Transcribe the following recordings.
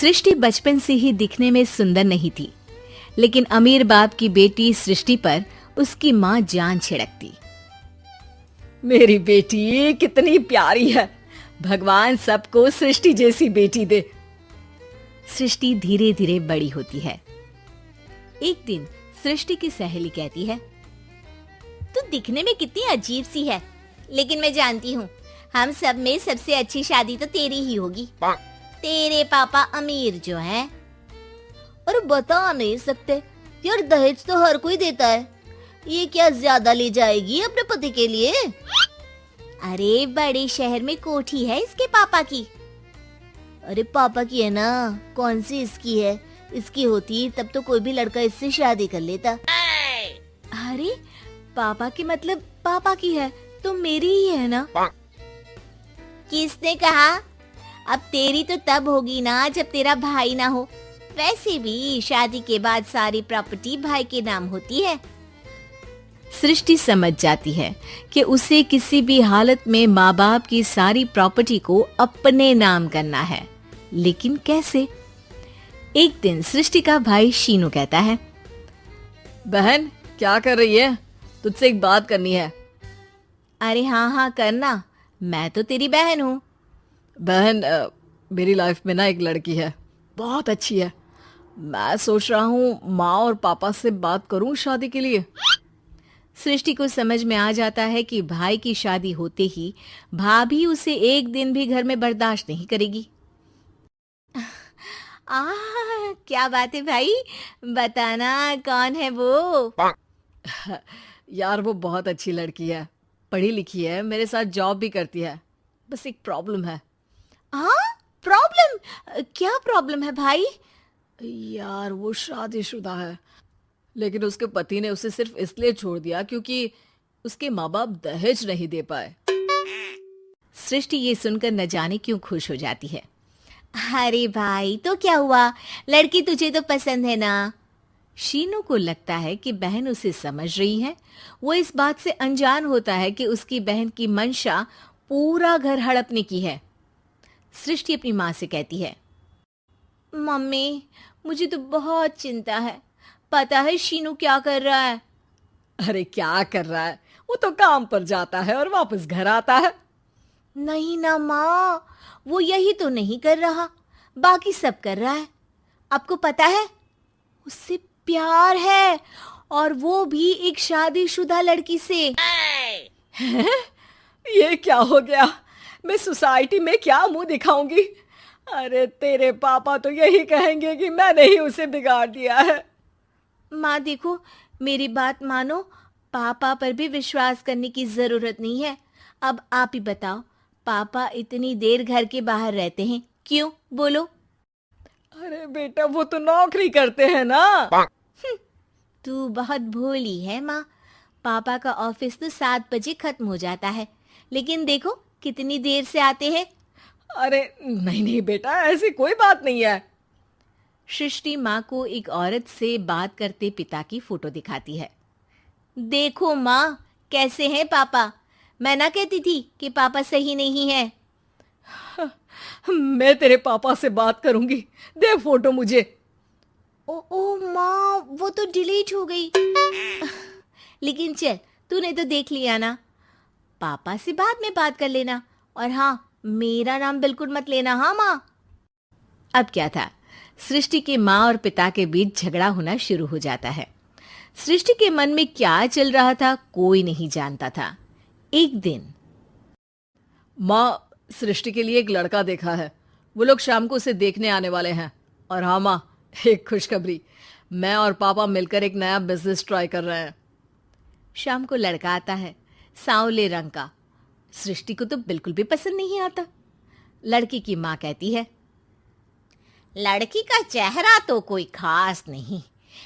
सृष्टि बचपन से ही दिखने में सुंदर नहीं थी, लेकिन अमीर बाप की बेटी सृष्टि पर उसकी माँ जान छिड़कती। मेरी बेटी कितनी प्यारी है, भगवान सबको सृष्टि जैसी बेटी दे। सृष्टि धीरे धीरे बड़ी होती है। एक दिन सृष्टि की सहेली कहती है, तू दिखने में कितनी अजीब सी है, लेकिन मैं जानती हूँ हम सब में सबसे अच्छी शादी तो तेरी ही होगी। तेरे पापा अमीर जो हैं। और बता नहीं सकते यार, दहेज तो हर कोई देता है, ये क्या ज्यादा ले जाएगी अपने पति के लिए? अरे बड़े शहर में कोठी है इसके पापा की। अरे पापा की है ना, कौन सी इसकी है? इसकी होती तब तो कोई भी लड़का इससे शादी कर लेता। अरे पापा की मतलब पापा की है तो मेरी ही है ना? किसने कहा? अब तेरी तो तब होगी ना जब तेरा भाई ना हो। वैसे भी शादी के बाद सारी प्रॉपर्टी भाई के नाम होती है। सृष्टि समझ जाती है कि उसे किसी भी हालत में माँ बाप की सारी प्रॉपर्टी को अपने नाम करना है, लेकिन कैसे? एक दिन सृष्टि का भाई शीनू कहता है, बहन क्या कर रही है? तुझसे एक बात करनी है। अरे हाँ करना, मैं तो तेरी बहन हूँ। बहन मेरी लाइफ में ना एक लड़की है, बहुत अच्छी है। मैं सोच रहा हूँ माँ और पापा से बात करूँ शादी के लिए। सृष्टि को समझ में आ जाता है कि भाई की शादी होते ही भाभी उसे एक दिन भी घर में बर्दाश्त नहीं करेगी। क्या बात है भाई, बताना कौन है वो? यार वो बहुत अच्छी लड़की है, पढ़ी लिखी है, मेरे साथ जॉब भी करती है। बस एक प्रॉब्लम है। प्रॉब्लम? क्या प्रॉब्लम है भाई? यार वो शादीशुदा है, लेकिन उसके पति ने उसे सिर्फ इसलिए छोड़ दिया क्योंकि उसके माँ बाप दहेज नहीं दे पाए। सृष्टि ये सुनकर न जाने क्यों खुश हो जाती है। अरे भाई तो क्या हुआ, लड़की तुझे तो पसंद है ना? शीनू को लगता है कि बहन उसे समझ रही है। वो इस बात से अनजान होता है कि उसकी बहन की मंशा पूरा घर हड़पने की है। सृष्टि अपनी माँ से कहती है, मम्मी मुझे तो बहुत चिंता है। पता है शीनू क्या कर रहा है? अरे क्या कर रहा है? वो तो काम पर जाता है और वापस घर आता है। नहीं ना माँ, वो यही तो नहीं कर रहा, बाकी सब कर रहा है। आपको पता है उससे प्यार है, और वो भी एक शादीशुदा लड़की से। हैं? ये क्या हो गया? मैं सोसाइटी में क्या मुंह दिखाऊंगी? अरे तेरे पापा तो यही कहेंगे कि मैंने ही उसे बिगाड़ दिया है। माँ देखो, मेरी बात मानो, पापा पर भी विश्वास करने की जरूरत नहीं है। अब आप ही बताओ, पापा इतनी देर घर के बाहर रहते हैं क्यों? बोलो। अरे बेटा वो तो नौकरी करते हैं ना। तू बहुत भोली है माँ। पापा का ऑफिस तो 7 बजे खत्म हो जाता है, लेकिन देखो कितनी देर से आते हैं। अरे नहीं बेटा, ऐसी कोई बात नहीं है। सृष्टि माँ को एक औरत से बात करते पिता की फोटो दिखाती है। देखो माँ कैसे हैं पापा। मैं ना कहती थी कि पापा सही नहीं है। मैं तेरे पापा से बात करूंगी, दे फोटो मुझे। ओ माँ, वो तो डिलीट हो गई। लेकिन चल, तूने तो देख लिया ना। पापा से बाद में बात कर लेना, और हाँ मेरा नाम बिल्कुल मत लेना। हाँ माँ। अब क्या था, सृष्टि के माँ और पिता के बीच झगड़ा होना शुरू हो जाता है। सृष्टि के मन में क्या चल रहा था कोई नहीं जानता था। एक दिन, माँ सृष्टि के लिए एक लड़का देखा है, वो लोग शाम को उसे देखने आने वाले हैं। और हाँ माँ, एक खुशखबरी, मैं और पापा मिलकर एक नया बिजनेस ट्राई कर रहे हैं। शाम को लड़का आता है, सांवले रंग का। सृष्टि को तो बिल्कुल भी पसंद नहीं आता। लड़की की माँ कहती है, लड़की का चेहरा तो कोई खास नहीं,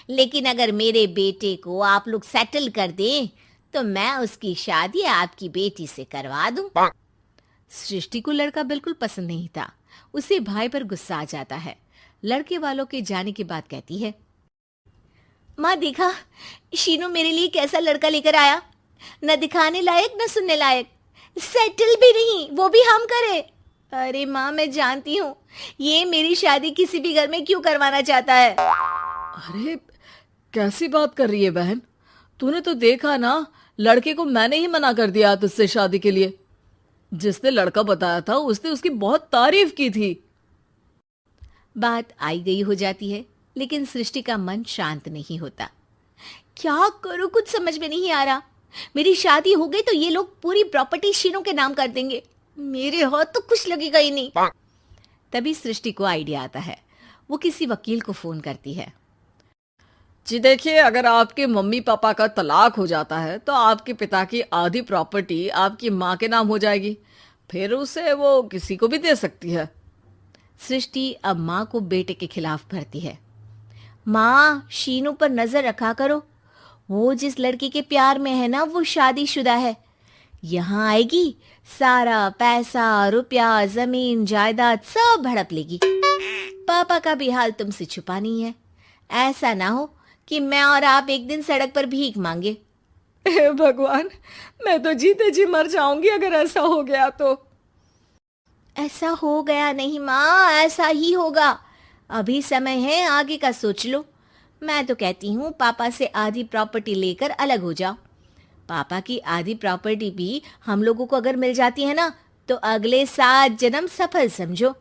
लेकिन अगर मेरे बेटे को आप लोग सेटल कर दें तो मैं उसकी शादी आपकी बेटी से करवा दूं। सृष्टि को लड़का बिल्कुल पसंद नहीं था। उसे भाई पर गुस्सा आ जाता है। लड़के वालों के जाने के बाद कहती है, माँ देखा शीनू मेरे लिए कैसा लड़का लेकर आया, न दिखाने लायक न सुनने लायक, सेटल भी नहीं, वो भी हम करे। अरे माँ, मैं जानती हूँ ये मेरी शादी किसी भी घर में क्यों करवाना चाहता है। अरे कैसी बात कर रही है बहन, तूने तो देखा ना, लड़के को मैंने ही मना कर दिया तुझसे शादी के लिए। जिसने लड़का बताया था उसने उसकी बहुत तारीफ की थी। बात आई गई हो जाती है, लेकिन सृष्टि का मन शांत नहीं होता। क्या करूँ, कुछ समझ में नहीं आ रहा। मेरी शादी हो गई तो ये लोग पूरी प्रॉपर्टी शीनू के नाम कर देंगे, मेरे हाथ तो कुछ लगेगा ही नहीं। तभी सृष्टि को आइडिया आता है। वो किसी वकील को फोन करती है। जी देखिए, अगर आपके मम्मी पापा का तलाक हो जाता है तो आपके पिता की आधी प्रॉपर्टी आपकी माँ के नाम हो जाएगी, फिर उसे वो किसी को भी दे सकती है। सृष्टि अब माँ को बेटे के खिलाफ भरती है। माँ, शीनू पर नजर रखा करो। वो जिस लड़की के प्यार में है ना, वो शादीशुदा है। यहाँ आएगी, सारा पैसा, रुपया, जमीन, जायदाद सब हड़प लेगी। पापा का भी हाल तुमसे छुपा नहीं है। ऐसा ना हो कि मैं और आप एक दिन सड़क पर भीख मांगे। हे भगवान, मैं तो जीते जी मर जाऊंगी अगर ऐसा हो गया तो। ऐसा हो गया नहीं माँ, ऐसा ही होगा। अभी समय है, आगे का सोच लो। मैं तो कहती हूँ पापा से आधी प्रॉपर्टी लेकर अलग हो जाओ। पापा की आधी प्रॉपर्टी भी हम लोगों को अगर मिल जाती है ना, तो अगले 7 जन्म सफल समझो।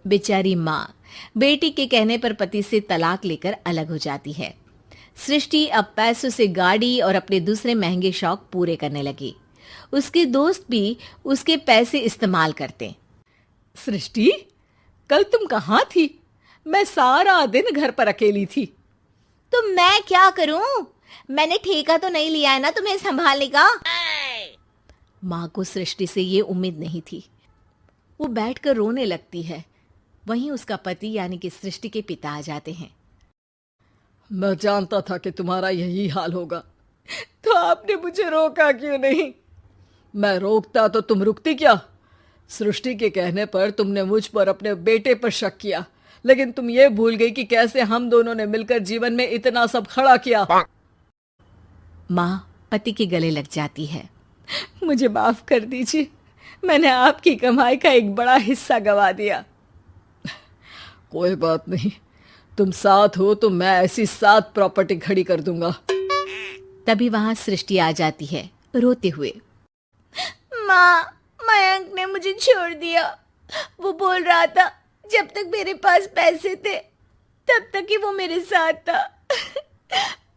बेचारी माँ बेटी के कहने पर पति से तलाक लेकर अलग हो जाती है। सृष्टि अब पैसों से गाड़ी और अपने दूसरे महंगे शौक पूरे करने लगी। उसके दोस्त भी उसके पैसे इस्तेमाल करते। सृष्टि, कल तुम कहाँ थी? मैं सारा दिन घर पर अकेली थी। तो मैं क्या करूं? मैंने ठेका तो नहीं लिया है ना तुम्हें संभालने का। माँ को सृष्टि से ये उम्मीद नहीं थी। वो बैठकर रोने लगती है। वहीं उसका पति यानी कि सृष्टि के पिता आ जाते हैं। मैं जानता था कि तुम्हारा यही हाल होगा, तो आपने मुझे रोका क्यों नहीं? मैं रोकता तो तुम रुकती क्या? सृष्टि के कहने पर तुमने मुझ पर, अपने बेटे पर शक किया, लेकिन तुम ये भूल गई कि कैसे हम दोनों ने मिलकर जीवन में इतना सब खड़ा किया। माँ पति के गले लग जाती है। मुझे माफ कर दीजिए, मैंने आपकी कमाई का एक बड़ा हिस्सा गवा दिया। कोई बात नहीं, तुम साथ हो तो मैं ऐसी 7 प्रॉपर्टी खड़ी कर दूंगा। तभी वहां सृष्टि आ जाती है रोते हुए। माँ, मयंक ने मुझे छोड़ दिया। वो बोल रहा था जब तक मेरे पास पैसे थे तब तक ही वो मेरे साथ था।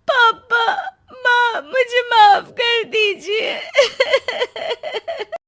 पापा, माँ, मुझे माफ कर दीजिए।